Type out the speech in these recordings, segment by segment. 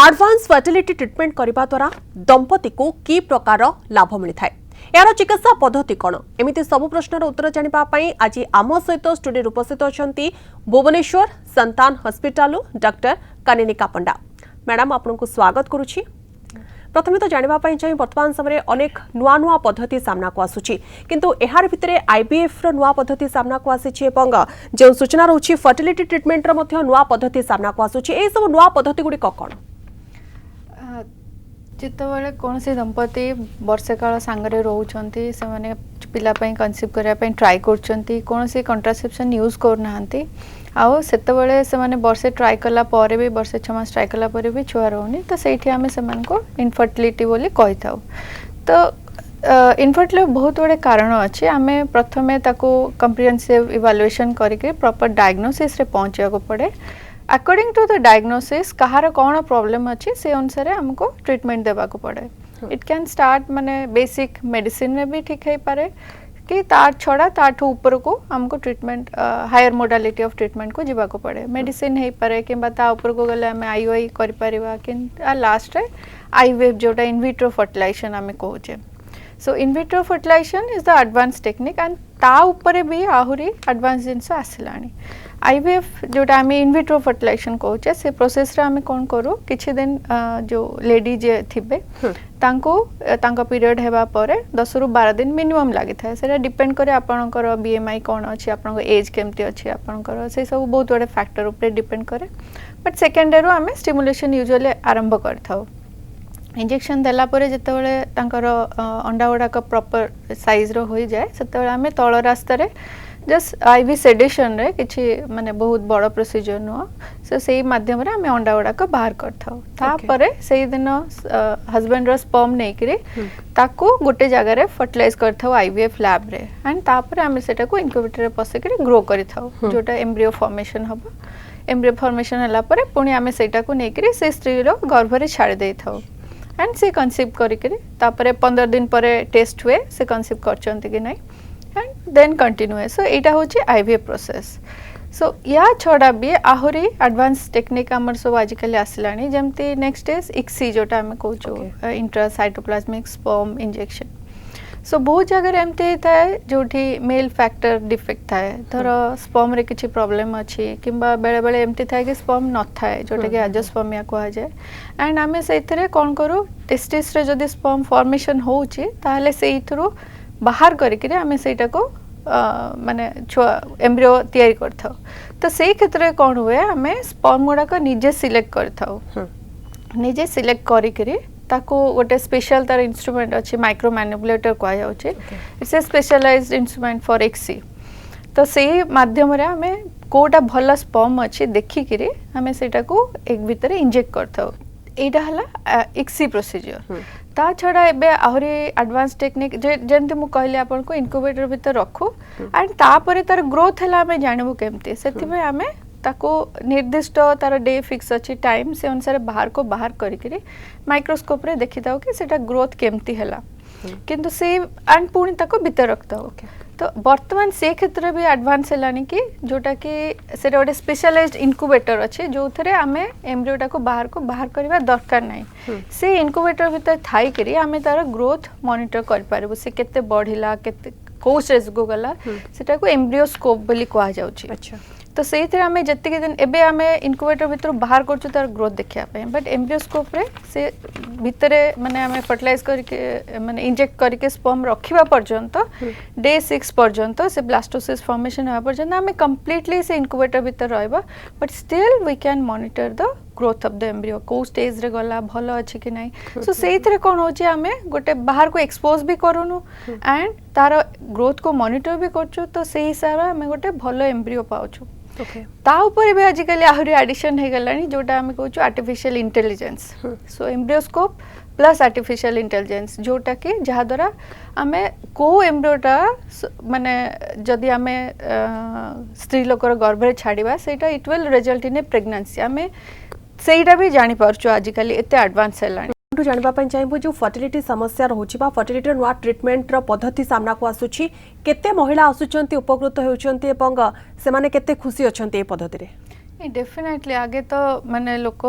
आडभांस fertility treatment करने द्वारा दंपति को कि प्रकार लाभ मिलता है यार चिकित्सा पद्धति कौन एमती सब प्रश्नर उत्तर जानापी आज आम सहित स्टूडियो उपस्थित अच्छा भुवनेश्वर संतान हॉस्पिटल डॉक्टर कानिनिका पंडा मैडम आपको स्वागत करुच्ची। प्रथम तो जानापी चाहिए वर्तमान समय अनेक नुआ नुआ पद्धति सामना को आसूची किंतु एहार भितरे आईवीएफ रो नुआ पद्धति सामना को आसीची एवं जो सूचना रहउची फर्टिलिटी ट्रीटमेंट रो मध्य नुआ पद्धति सामना को आसूची ए सब नुआ पद्धति गुडी कौन जितेबाला कौन से दंपति वर्षे काल सांगरे रोचंती से माने पिला पई कंसीव करिया पई ट्राई करचंती कौन से कंट्रासेप्शन यूज करना आउ सेतबेले से माने वर्षे ट्राई कला परे भी वर्षे 6 मास ट्राई कला परे भी छुआ रहउनी तो सेठी आमे से मान को इनफर्टिलिटी बोली कहि थाउ। तो इनफर्टिलिटी बहुत बड़े कारण अच्छे आमे प्रथमे ताको कंप्रिहेंसिव इवैल्यूएशन करके प्रॉपर डायग्नोसिस रे पहुंचा को पड़े। अकॉर्डिंग टू द डायग्नोसिस कहार कौन प्रॉब्लम अच्छी से अनुसार हमको ट्रीटमेंट देवा को पड़े। इट कैन स्टार्ट माने बेसिक मेडिसिन में भी ठीक है पारे कि तार छड़ा ताठू ऊपर को हमको treatment higher modality of treatment को जीवा को पड़े। मेडिसिन है पारे कि ता ऊपर को गले हमें आईओआई करि परिबा कि लास्ट रे आईवीएफ जोटा इन विट्रो फर्टिलाइजेशन हमें कहूचे। So in vitro fertilization is the advance technique and ता ऊपर भी आहुरी एडवांस जिनस आसिलानी। आईवीएफ जोटा आम इन विट्रो फर्टिलाइजेशन कहूचे से प्रोसेस रे आमे कोन करू किछि दिन जो लेडी जे थिबे तांको तांको पीरियड हेबा परे 10 रु 12 दिन मिनिमम लागि थाए। सेटा डिपेंड करे आपनकर बीएमआई कोन अछि आपनकर एज केमती अछि आपनकर से सब बहुत बड़े फैक्टर ऊपर डिपेंड करे। बट सेकेंड रो आमे स्टिमुलेशन यूजुअली आरंभ करथाउ। इंजेक्शन देला परे जेतेबेले तांकर अंडा गुड़ाक प्रॉपर साइज रो होई जाए सेतेबेले आमे तळ रास्ता रे जस्ट आईवी सेडेशन रे किछि माने बहुत बड़ प्रोसीजर नुआ सो सेही माध्यम रे आमे अंडा गुड़ाक बाहर करथाउ। ता परे सेही दिन हस्बैंड रो स्पर्म नै करी ताको गोटे जगह रे फर्टिलाइज करथाउ आईवीएफ लैब रे एंड ता परे आमे सेटा को इनक्यूबेटर रे पसे करी ग्रो करिथाउ जोटा एम्ब्रियो फॉर्मेशन हबो। एम्ब्रियो फॉर्मेशन हला परे पुनी आमे सेटा को नै करी से स्त्री रो गर्भ रे छाड़ देथाउ एंड से कंसीव करिकरी तापरे 15 दिन परे टेस्ट हुए से कंसीव करचंती कि नै एंड देन कंटिन्यू है। सो एटा होची आईवीएफ प्रोसेस। सो या छड़ा भी आहुरी एडवांस टेक्निक हमर सब आजिकली आसिलानी जेमती नेक्स्ट इज इक्सी जोटा हमें कहूचो इंट्रासाइटोप्लाज्मिक स्पर्म इंजेक्शन। सो बहुत जगह एमती थाए जोठी मेल फैक्टर डिफेक्ट थाए धर स्पर्म रे किछि प्रॉब्लम अछि किंबा बेले बेले एमती थाए कि स्पर्म न थाए जोटा कि एंजियोस्पर्मिया कहा जाए एंड आमे सेथरे कोन करू टेस्टिस रे जदी स्पर्म फॉर्मेशन होउची ताहले सेइथरो बाहर करिकरी आमे सेटा को माने एम्ब्रियो तैयारी करथाउ। तो सेही क्षेत्र कोन हुए आमे स्पर्म गुडा को निजे सिलेक्ट करथाउ निजे सिलेक्ट करिकरी ताको गोटे स्पेशल तार इंस्ट्रूमेंट अच्छे माइक्रो मैनिपुलेटर कहा जाउचे। It's a specialized instrument for एक्सी। तो सेही माध्यम रे आमे कोटा भल स्पर्म अच्छे देखिकरी आमे सेटा को एक भीतर इंजेक्ट करथाउ। एटा हला एक्सी प्रोसीजर। ता छड़ा एबे आहुरी एडवांस टेक्निक जेंति मु कहले आपन को इनक्यूबेटर भीतर रखू एंड ता परे तार ग्रोथ हला हमें जानबो केमते सेति में हमें ताको निर्दिष्ट तार डे फिक्स अच्छी टाइम से अनुसार बाहर को बाहर करिकरी माइक्रोस्कोप रे देखिताओ कि सेटा ग्रोथ केमती हला किंतु से एंड पुणी ताको भीतर रखताओ। तो वर्तमान से क्षेत्र भी एडवांस हलानी कि जोटा कि सेटा गोटे स्पेशलाइज्ड इनक्यूबेटर अच्छे जो थरे आमे एम्ब्रियोटा को बाहर करबा दरकार नाही। से इनक्यूबेटर भीतर थाई करी आमे तार ग्रोथ मॉनिटर कर पारबो से केते बढ़िला केते को स्टेज को गला सेटा को एम्ब्रियोस्कोप बोली कहा जाउची। अच्छा तो से आमे जत्ते दिन एबे आमे इनक्यूबेटर भीतर बाहर करछु तार ग्रोथ देखिया पे बट एम्ब्रियोस्कोप रे से भीतरे माने आमे फर्टिलाइज करके माने इंजेक्ट करके स्पर्म रखिबा पर्यंत डे 6 पर्यंत से ब्लास्टोसिस फॉर्मेशन होबा पर्यंत आमे कंप्लीटली से इनक्यूबेटर भीतर रहबा but still we can monitor the growth of the embryo को स्टेज रे गला भलो अछि कि नै। सो सेइथरे कोन होची आमे गोटे बाहर को एक्सपोज भी करूनु एंड तार ग्रोथ को मॉनिटर भी करछु तो सेही हिसाब आमे गोटे भलो एम्ब्रियो पाउछु। ता ऊपर भी आजिकली आहुरी एडिशन है गलानी जोटा हमें कहूँ आर्टिफिशियल इंटेलिजेंस। सो एम्ब्रियोस्कोप प्लस आर्टिफिशियल इंटेलिजेंस जोटा कि जहाँ द्वारा आमे को एम्ब्रियोटा माने जदि आमे स्त्री लोकर गर्भ रे छाड़ीबा सेटा it will result in A pregnancy आमे सेटा भी जानि पारछु आजिकली एते एडवांस हलानी। जानापी चाहिए जो फर्टिलिटी समस्या रोचे फर्टिलिटी नुआ ट्रीटमेंट पद्धति सामना को आसूची केते महिला आसुचंती उपकृत होउचंती एवं से माने केते खुशी अछंती ए पद्धति रे। डेफिनेटली आगे तो माने लोक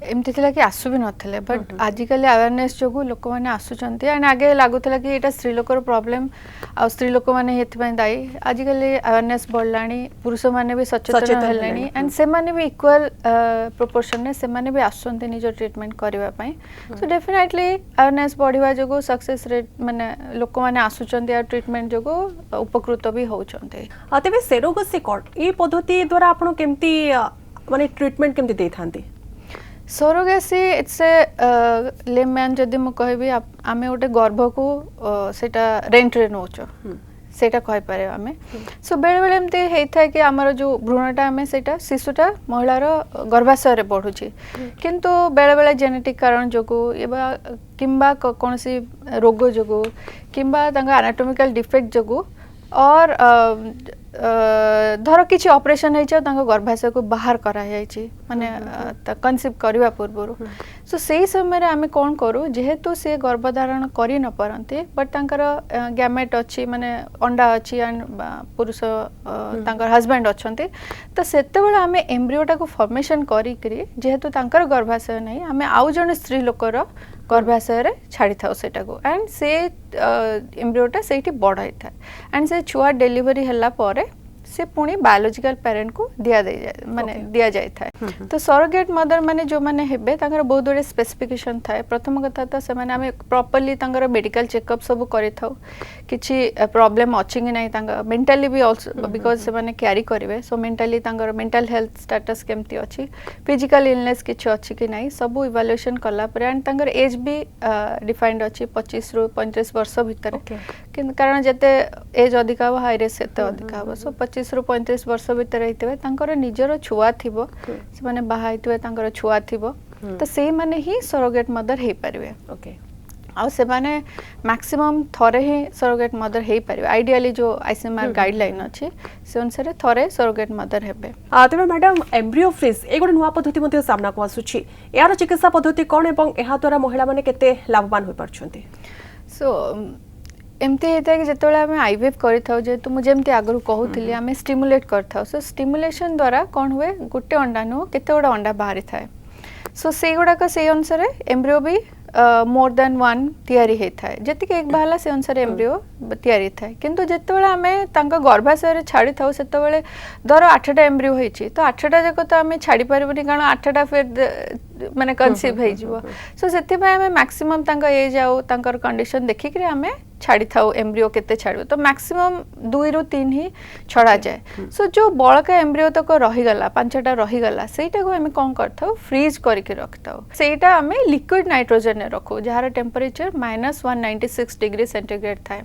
एमती थिला कि आसु भी नथिले बट आजिकल अवेयरनेस जो लोक मैंने आसुचंती एंड आगे लागुला कि एटा स्त्री लोकर प्रॉब्लम आ स्त्री लोक मैंने हेति दायी आजिकल अवेयरनेस बढ़लानी पुरुष मैंने भी सचेतन हेलानी एंड से माने भी इक्वल प्रोपोर्शन ने से माने भी आसुचंती निज ट्रीटमेंट करबा पई सो डेफिनेटली अवेयरनेस बढ़िवा जो सक्सेस रेट माने लोक मैंने आसुचंती आ ट्रीटमेंट जो उपकृत भी होचंती तेबे सेरोगसी कोड ए पद्धति द्वारा आपण केमती माने ट्रीटमेंट केमती देई थांती सरोगेसी इट्स ए लेमैन जदि मु कहबी आमे गोटे गर्भ को सेटा रेंट रे नोचो सेटा कहि पारे आमे सो बेले बेले एमते हेइथा कि हमर जो भ्रूणटा आमे सेटा शिशुटा महिलार गर्भाशय रे बढ़ुची किंतु बेले बेले जेनेटिक कारण जोगु एबा किंबा कोनसी रोग जोगु किंबा तांगा एनाटॉमिकल डिफेक्ट जोगु और धर किसी ऑपरेशन है गर्भाशय को बाहर करा माने कनसीव करने पूर्व सो से समय आम कौन करूँ जेहेतु सी गर्भधारण कर न पारती बट तांकर गैमेट अच्छी माने अंडा अच्छी एंड पुरुष हस्बैंड अच्छा तो सेतेबेले आम एम्ब्रियोटा को फॉर्मेशन करी जेहेतु तांकर गर्भाशय नहीं आम आउ जने स्त्री लोकर गर्भाशय छाड़ी था सेटा को एंड से एम्ब्रियोटा से बढ़ाई था एंड से छुआ डेलीवरी हला परे से पुणी बायोलॉजिकल पेरेंट को दिया दे जाए माने दिया जाए था तो सरोगेट मदर माने जो माने हेबे तांकर बहुत गुड़े स्पेसिफिकेशन थाए प्रथम कथा तो से माने आमे प्रॉपर्ली तांकर मेडिकल चेकअप सब करि थाउ किछि प्रॉब्लम अछि कि नै तांकर मेंटली भी आल्सो बिकॉज़ से माने कैरी करिवे सो मेंटली तांकर मेंटल हेल्थ स्टेटस केमती अछि फिजिकल इलनेस किछि अछि कि नै सब इवैल्यूएशन कला पर एंड तांकर एज भी डिफाइंड अछि 25 रु 35 वर्ष भीतर कारण जते एज अधिका हाई रिस्क सेते अधिका सो 25 रु 35 वर्ष भीतर रहितबे तांकर निजर छुआ थिबो से माने बाहा हितबे तांकर छुआ थिबो तो से माने ही सरोगेट मदर हे परिवे ओके आ से माने मैक्सिमम थरे ही सरोगेट मदर हे परिवे आइडियली जो आईसीएमआर गाइडलाइन अछि से अनुसार थरे सरोगेट मदर हेबे तबे मैडम एम्ब्रियो फ्रीज ए गोटे नुवा पद्धति मध्ये सामना को आसुछि यार चिकित्सा पद्धति कोन एवं एहा द्वारा महिला माने केते लाभवान होय परछन्ती सो एमती होता है कि जिते आम आईवीएफ कर जेहेतु मुझे आगु कहूली आम स्टिमुलेट कर सो स्टिमुलेशन द्वारा कौन हुए गोटे अंडा नुह केते गुड़ा अंडा बाहरी थाए सो से गुड़ाक से अनुसार एम्ब्रियो भी मोर देन वन तैयारी होता है जी एक बाहला से अनुसार एम्ब्रियो तैयारी थाए किंतु जिते आम गर्भाशय छाड़ी था से धर 8टा एम्ब्रियो होती तो 8टा जाक तो आम छाड़ी पार्बनी कारण 8टा फिर माने कनसीव हो सो से मैक्सिमम एज आउ कंडीशन देखिक आम छाड़ी था एम्ब्रियो केते छाड़ तो मैक्सिमम 2 रु 3 ही छड़ा जाए सो जो बड़का एम्ब्रियो तक रहीगला 5टा रहीगला सेटा को आम कौन कर फ्रीज करके रखता सेटा आम लिक्विड नाइट्रोजन रखू जार टेम्परेचर -196 डिग्री सेंटीग्रेड थाए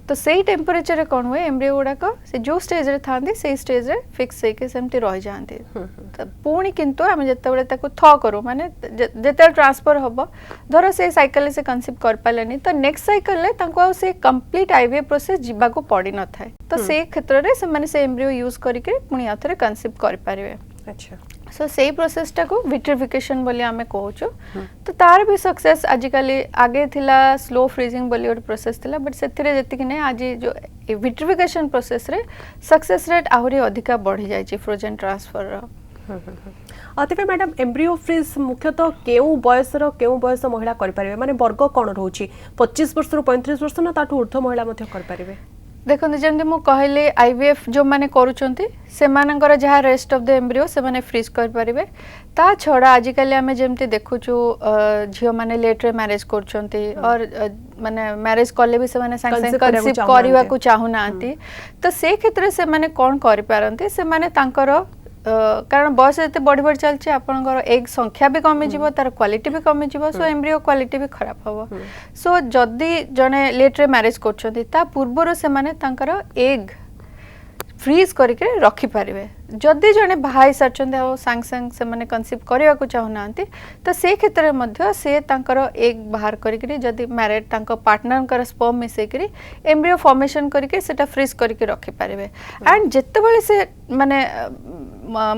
तो से टेम्परेचर कौन हुए एम्ब्रियो गुड़ाक से जो स्टेज रे थांती से स्टेज रे फिक्स होके सेमती रही जाती पुणी किंतु आम जिते थ करूँ माने जिते ट्रांसफर हम धर से साइकिल से कनसीव कर पारे तो नेक्स्ट साइकिल से कंप्लीट आईवीएफ प्रोसेस जीवा को पड़ी न थाए तो से क्षेत्र में से एम्ब्रियो यूज करके पुणी आउे कनसीव कर अच्छा सो से प्रोसेसटा को विट्रिफिकेशन बोली आमे कहूचु तो तार भी सक्सेस आजिकल आगे थिला स्लो फ्रीजिंग बोली गोटे प्रोसेस थिला बट सेथिरे जति कि नै आज जो विट्रिफिकेशन प्रोसेस रे सक्सेस रेट आहुरी अधिका बढ़ी जाय फ्रोजन ट्रांसफर रो तेज मैडम एम्ब्रियो फ्रीज मुख्यतः केउ बयसर केउ बयस महिला कर पारे माने वर्ग कोन रहउची 25 वर्ष रु 35 वर्ष ना ताठू ऊर्ध्व महिला मध्य कर पारे देखो जमी मुझे कहले आईवीएफ जो मैंने करुँचे से जहाँ रेस्ट ऑफ द एम्ब्रियो से माने फ्रीज कर पारिबे ता छड़ा आजिकल आम जमती देखुचु झील मैंने लेट्रे मैरेज कर और माने मैरेज कले भी से माने सांगे कनसीव करने को चाहूना तो से क्षेत्र से माने कौन करें से माने तांकर कारण बयस जिते बढ़ी बढ़ी चलती आपंकर एग संख्या भी कमी जीव तार क्वालिटी भी कमी जीव सो एम्ब्रियो क्वालिटी भी खराब हम सो जदि जने लेट्रे मैरेज कर पूर्वर से माने तांकर एग फ्रीज करके रखिपारे जदि जड़े बाहा सारी सांग सांग से माने कनसीव करने को चाहूना तो से क्षेत्र में से तांकर एग बाहर करी जदि मैरिड पार्टनर स्पर्म मिसेकरी एम्ब्रियो फॉर्मेशन करके सेटा फ्रीज करके रखिपारे एंड जितेबाला से माने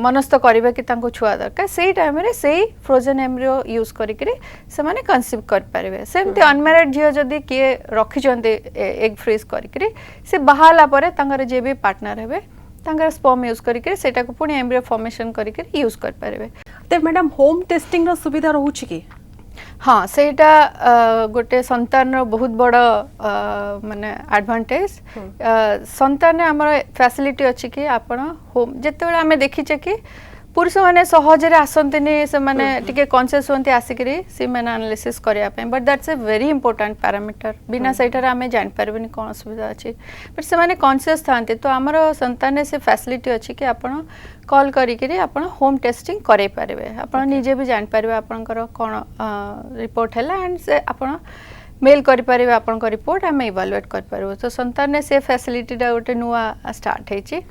मनस्थ करेंगे कि छुआ दरकार से टाइम रे से फ्रोजन एम्ब्रियो यूज करके से माने कनसीव कर पारे सेमती अनमैरिड झील जदि किए रखिंट एग फ्रीज करके से बाहाला परे तांकर जे भी पार्टनर हेबे तांकर स्पर्म यूज करके सेटा को पुणी एम्ब्रियो फॉर्मेशन करके यूज कर पारे ते मैडम होम टेस्टिंग रो सुविधा रहउछि कि हाँ सेटा गोटे संतान रो बहुत बड़ माने एडवांटेज संतान हमर फैसिलिटी अछि कि आपण होम जेतेबेला हमें देखिचे कि पुरुष माने सहजरे आसंतनी से माने टिके कॉन्शियस होंती आसिकरी सी माने एनालिसिस करिया पे but that's a very important parameter बिना सेटर हमें जान परबनी कोन सुविधा अछि बट से माने कॉन्शियस थांते तो हमर संतान से फैसिलिटी अछि कि आपण कॉल करी करी आपण होम टेस्टिंग करे परबे आपण निजे भी जान परबे आपनकर कोन रिपोर्ट हैला एंड से आपण मेल करि परबे आपन को रिपोर्ट हम इवैल्यूएट कर परबो तो संतान से फैसिलिटी डा गोटे नुवा स्टार्ट हेछि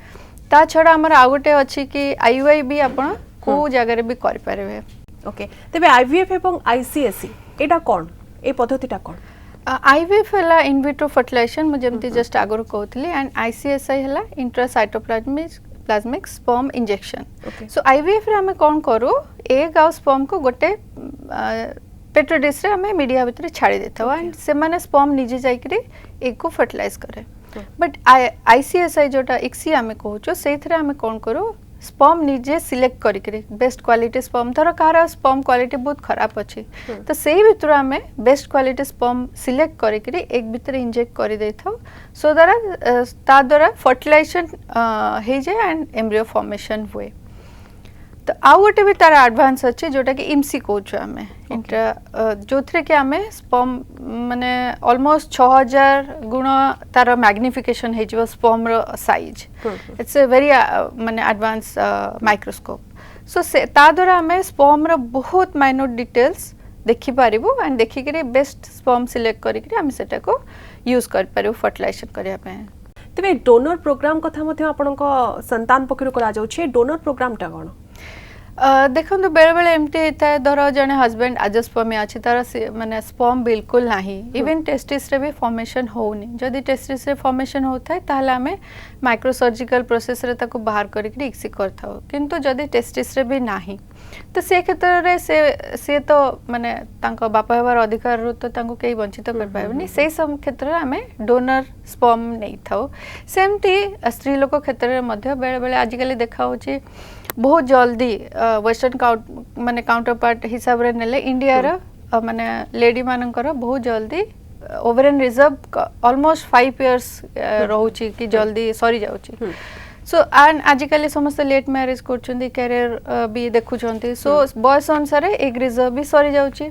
ता छड़ा हमर आ गोटे अछि कि आईयूआई भी आपण को जगह भी कर परबे ओके तबे आईवीएफ एवं आईसीएसई एटा कोन ए पद्धतिटा कोन आईवीएफ हला इन विट्रो फर्टिलाइजेशन मु जेमति जस्ट आगर कहतली एंड आईसीएसआई हला इंट्रासाइटोप्लाज्मिक स्पर्म इंजेक्शन सो आईवीएफ रे हमें कोन करू एग आ स्पर्म को गोटे पेट्रो डिश रे हमें मीडिया भीतर छाड़ी देथवा एंड से माने स्पर्म निजे जाई करी एग को फर्टिलाइज करे बट आईसीएसआई जोटा इक्सी आमे कहूचो सेथरे आमे कोन करू स्पर्म निजे सिलेक्ट करी करी बेस्ट क्वालिटी स्पर्म धर कार स्पर्म क्वालिटी बहुत खराब अछि तो सेही भितर आमे बेस्ट क्वालिटी स्पर्म सिलेक्ट करी करी एक भितर इंजेक्ट करी देथौ सो द्वारा ता द्वारा फर्टिलाइजेशन हे जे एंड एम्ब्रियो फॉर्मेशन हुए तो आउ गोटे भी तार एडवांस अच्छे जोटा कि इमसी कहूँ आम जो थे कि आम स्पर्म माने ऑलमोस्ट 6000 गुण तार मैग्निफिकेशन हो स्पर्म रो साइज इट्स ए वेरी माने एडवांस माइक्रोस्कोप सो से ता द्वारा आम स्पर्म रो बहुत माइन्यूट डिटेल्स देखि पारिबो एंड देखि करी बेस्ट स्पर्म सिलेक्ट करी करी आम सेटा को यूज कर पारिबो फर्टिलाइजेशन करिया पे तबे डोनर प्रोग्राम कथा मध्ये आपनक संतान पखरु करा जाउ छे डोनर प्रोग्राम टा कोन देखो तो बेले बेले एमती होता है धर जने हस्बैंड आजस्पर्मी अच्छी तार माने स्पर्म बिल्कुल नाही इवन टेस्टिस रे भी फॉर्मेशन होनी जदि टेस्टिस रे फॉर्मेशन होता है ताहले हमें माइक्रोसर्जिकल प्रोसेस रे ताको बाहर करिक इक्सी करथाओ किंतु जदि टेस्टिस रे भी नाही तो से क्षेत्र रे से तो माने तांको बापा हेबार अधिकार रो तो तांको केही वंचित कर पाबनी से सब क्षेत्र रे हमें डोनर स्पर्म नै थाओ सेमती स्त्री लोक क्षेत्र रे मध्य बेले बेले आजिकली देखा होची बहुत जल्दी वेस्टर्न माने काउंटर पार्ट हिसाब रे नेले इंडिया रो माने लेडी मानकर बहुत जल्दी ओवरियन रिजर्व ऑलमोस्ट 5 इयर्स रहउची कि जल्दी सरी जाउची सो एंड आजिकली समस्त लेट मैरिज करछन्ती कैरियर भी देखुछन्ती सो बॉयस अनुसार एक रिजर्व भी सरी जाउची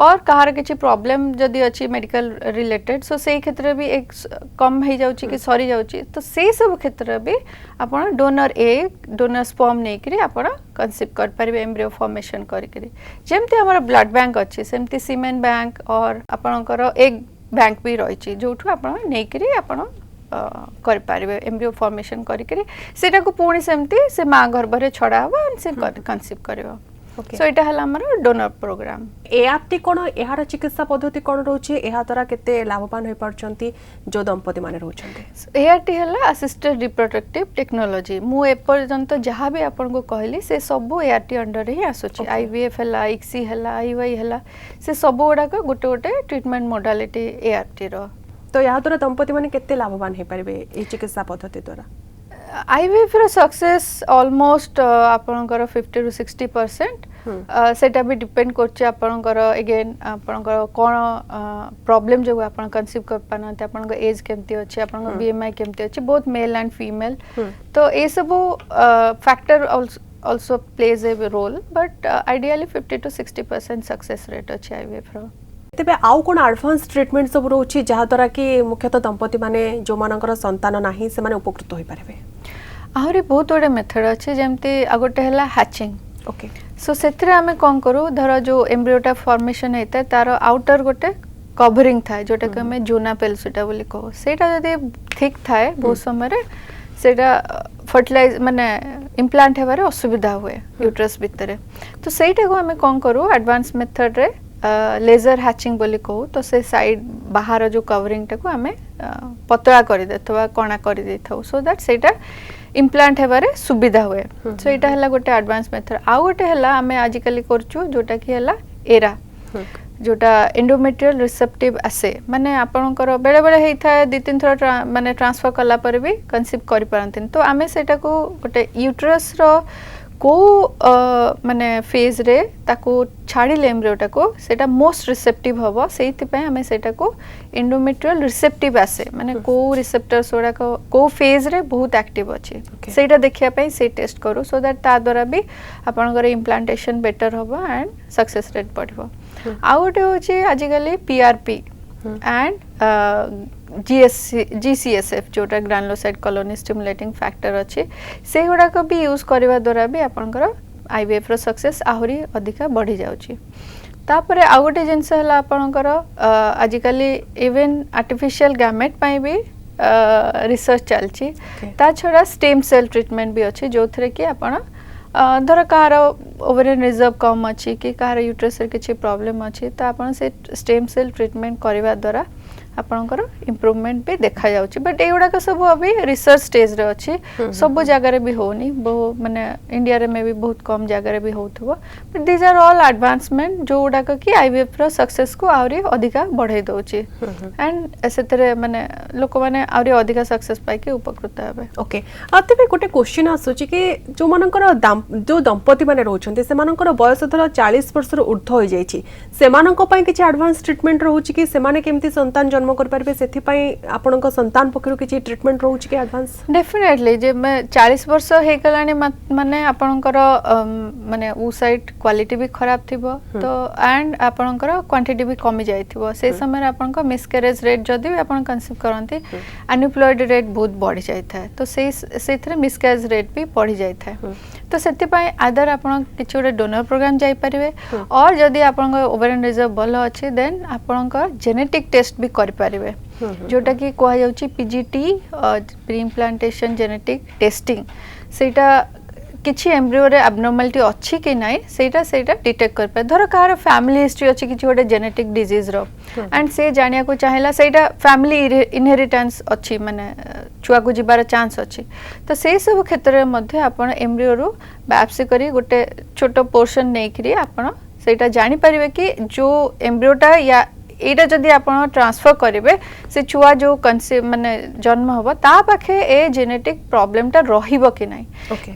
और कहार किछि प्रॉब्लम जदी अछि मेडिकल रिलेटेड सो सेही क्षेत्र भी एक कम हे जाउची कि सरी जाउची तो सेही सब क्षेत्र भी आपण डोनर एग डोनर स्पर्म नै करी आपण कंसीव कर परबे एम्ब्रियो फॉर्मेशन करी करी जेमते हमर ब्लड बैंक अछि सेमती सीमेन बैंक और आपणकर एग बैंक भी रहिछि जोठु आपण नै करी आपण कर पारिबे एम्ब्रियो फॉर्मेशन करी करी सेटा को पुणी सेमती से मां गर्भ रे छडा हबा से कंसीव करबो सो एटा हला हमर डोनर प्रोग्राम एआरटी कोन एहार चिकित्सा पद्धति कोन रहउछि एहा तरा केते लाभवान होई परचंती जो दंपति माने रहउछन्ती एआरटी हला असिस्टेड रिप्रोडक्टिव टेक्नोलॉजी मु ए पर्यंत जहां भी आपन को कहली से सब एआरटी अंडर ही आसुछि आईवीएफ हला इक्सी हला आईवाई हला से सब गोडा को गोटे गोटे ट्रीटमेंट मोडालिटी एआरटी रो तो या द्वारा दंपति माने केते लाभवान हे पारिबे ए चिकित्सा पद्धति द्वारा आईवीएफ रो सक्सेस ऑलमोस्ट आपनकर 50 to 60% सेटा भी डिपेंड करछि आपनकर अगेन आपनकर कोन प्रॉब्लम जो आपन कंसीव कर पानते आपनकर एज केमती अछि आपनकर बीएमआई केमती अछि बोथ मेल एंड फीमेल तो ए सब factor also plays a role but ideally 50 to 60% success rate अछि आईवीएफ रो तेबे आउ कोन एडवांस ट्रीटमेंट सब रहउछि जहा द्वारा कि मुख्यतः दंपति माने जो मानकर संतान नाही से माने उपकृत होई पारबे आहुरी बहुत बड़े मेथड अच्छे जमती आगोटे हला हैचिंग ओके सो सेथरे हमें कोन करू धर जो एम्ब्रियोटा फॉर्मेशन हेता तार आउटर गोटे कवरिंग थाए जोटा कि हमें जूना पेल्सुटा बोली कहो सेटा जदी थिक थाए बहुत समय रे सेटा फर्टिलाइज माने इम्प्लांट हेबारे असुविधा हुए यूट्रस भितरे तो सेटा को हमें कोन करू एडवांस मेथड रे लेजर हैचिंग बोली कहू तो से साइड बाहर जो कवरिंग टाको हमें पतला कर देथवा कणा कर देथौ सो दैट सेटा इम्प्लांट हेबारे सुविधा हुए सो एटा हला गोटे एडवांस मेथड आ गोटे हला हमें आजिकली करछु जोटा कि हला एरा जोटा एंडोमेट्रियल रिसेप्टिव आसे माने आपनकर बेले बेले हेई थाए 2-3 थर माने ट्रांसफर कला पर भी कंसीव करि पारंतिन तो आमे सेटा को गोटे यूट्रस रो को माने फेज रे ताको छाड़िले एम्ब्रियोटा को सेटा मोस्ट रिसेप्टिव हबो सेति पय हमें सेटा को एंडोमेट्रियल रिसेप्टिव आसे माने को रिसेप्टर्स ओडा को फेज रे बहुत एक्टिव अछि सेटा देखिया पय से टेस्ट करू सो दैट ता द्वारा भी आपनकर इम्प्लांटेशन बेटर हबो एंड सक्सेस रेट बढ़िबो आ ओटे होची आजिकली पीआरपी एंड GCSF जोटा ग्रानुलोसाइट कॉलोनी स्टिमुलेटिंग फैक्टर अच्छे से गुड़ा को भी यूज करने द्वारा भी आपंकर IVF रो सक्सेस आहरी अधिका बढ़ी जाउची तापरे आ गोटे जिनस हला आपंकर आजिकली इवन आर्टिफिशियल गैमेट पई भी रिसर्च चलची ता छड़ा स्टेम सेल ट्रीटमेंट भी अच्छे जो थरे कि आपण धर कहार ओवरियन रिजर्व कम अच्छी कि कहार यूट्रस किसी प्रॉब्लम अच्छी तो आपन से स्टेम सेल ट्रीटमेंट करवा द्वारा आपनकर इम्प्रूवमेंट भी देखा जाउची बट एगुडा का सब अभी रिसर्च स्टेज रे अच्छी सब जगह रे भी होनी बहु माने इंडिया रे में भी बहुत कम जगह रे भी होथबो but these are all advancement जो उडा कि IVF रो सक्सेस को आउरी अधिका बढ़ाई दउची एंड एसेतरे माने लोक माने आउरी अधिका सक्सेस पाई के उपकृत हेबे ओके आते भी गोटे क्वेश्चन आसुची कि जो मानकर जो दंपति माने रहउछन्ते से मानकर बयस धर 40 वर्ष रो ऊर्ध्व होई जाईची से मानक पई किछि एडवांस ट्रीटमेंट रहउची कि से माने केमती संतान जन्म कर परबे सेथि पई आपनक संतान पखरु किछि ट्रीटमेंट रहउची कि एडवांस डेफिनेटली जे मैं 40 वर्ष हे गलानी माने आपनकर माने उ साइड क्वालिटी भी खराब थिबो तो एंड आपनकर क्वांटिटी भी कमी जाइथिबो से समय आपनक मिसकैरेज रेट जदी भी आपन कंसीव करंती एन्युप्लॉइड रेट बहुत बढ़ी जाइथा तो सेथरे मिसकैरेज रेट भी बढ़ी जाइथा तो सेति पई आदर आपन किछि ओडे डोनर प्रोग्राम जाई परिबे और जदी आपन ओवरियन रिजर्व भल अछि देन आपन जेनेटिक टेस्ट भी करि परिबे जोटा कि कहा जाउची PGT pre implantation genetic testing सेटा किछि एम्ब्रियो रे एब्नॉर्मलिटी अछि कि नै सेटा डिटेक्ट कर पे धर कार फैमिली हिस्ट्री अछि किछि ओडे जेनेटिक डिजीज रो एंड से जानिया को चाहेला सेटा फैमिली इनहेरिटेंस अछि माने छुआ को जिबार चांस अछि तो से सब क्षेत्र रे मध्ये आपण एम्ब्रियो रो बायोप्सी करी गोटे छोटो पोर्शन नै करी आपण सेटा जानि परिबे कि जो एम्ब्रियोटा या एटा जदी आपण ट्रांसफर करिवे से छुआ जो कंसीव माने जन्म होबो ता पाखे ए जेनेटिक प्रॉब्लम ता रहिबो कि नै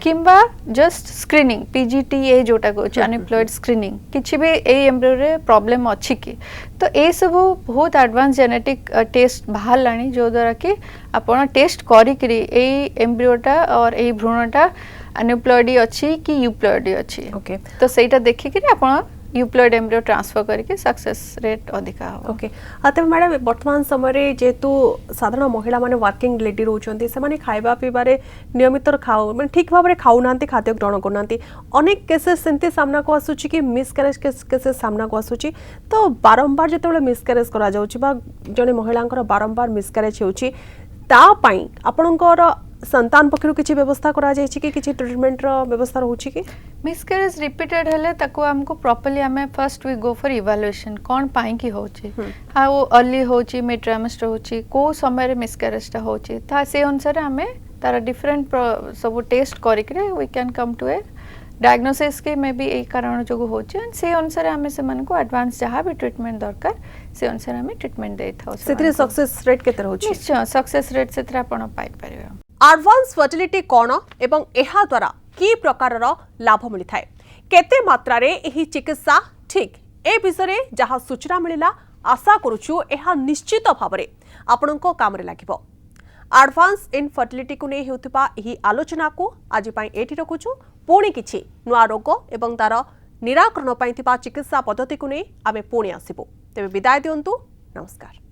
किंबा जस्ट स्क्रीनिंग PGTA जोटा को अनएम्प्लॉयड स्क्रीनिंग किछि भी ए एम्ब्रियो रे प्रॉब्लम अछि कि तो ए सब बहुत एडवांस जेनेटिक टेस्ट बाहर लानी जो द्वारा कि आपण टेस्ट करी करी ए एम्ब्रियोटा और ए भ्रूणटा अनएम्प्लॉयड अछि कि यूप्लॉयड अछि ओके तो सेटा देखि कि आपण यूप्लॉयड एम्ब्रियो ट्रांसफर करके सक्सेस रेट अधिका हो ओके आते मैडम वर्तमान समय रे जेतु साधारण महिला माने वर्किंग लेडी रहउछन्ती से माने खाइबा पीबारे नियमित खाऊ माने ठीक भाबरे खाऊ नांती खाद्य ग्रहण करनांती अनेक केसेस सेंती सामना को आसुची कि मिसकैरेज केसेस सामना को आसुची तो बारंबार जेतेबेले मिसकैरेज करा जाउची बा जने महिलांकर बारंबार मिसकैरेज हेउची ता पई आपनकर संतान पक्षरु किछि व्यवस्था करा जाय छि कि किछि ट्रीटमेंट रो व्यवस्था रहउछि कि मिसकैरेज रिपीटेड हेले ताको हमको प्रॉपर्ली हमें first we go for evaluation कोन पाई की होछि आ वो अर्ली होछि मिड ट्राइमेस्टर होछि को समय रे मिसकैरेज ता होछि ता से अनुसार हमें तारा डिफरेंट सब टेस्ट करि के we can come to a diagnosis के मे भी ए कारण जो होछि एंड से अनुसार हमें से मन को एडवांस जहां भी ट्रीटमेंट दरकार से अनुसार हमें ट्रीटमेंट देथौ सेतरे सक्सेस रेट केते रहउछि निश्चय सक्सेस रेट सेतरे आपण पाइ परिबे एडवांस फर्टिलिटी कौन एवं एहा द्वारा की प्रकार लाभ मिलता है केते मात्रा रे एही चिकित्सा ठीक ए विषय जहाँ सूचना मिला आशा करुचु एहा निश्चित भाव में आपण काम लगे एडवांस इन फर्टिलिटी को नहीं होता एही आलोचना को आज एठी रखुचु पुणी किछि नुआ रोग एवं तार निराकरण चिकित्सा पद्धति को नहीं आमे पुणी आसिबु तेबे विदाय दियंतु नमस्कार।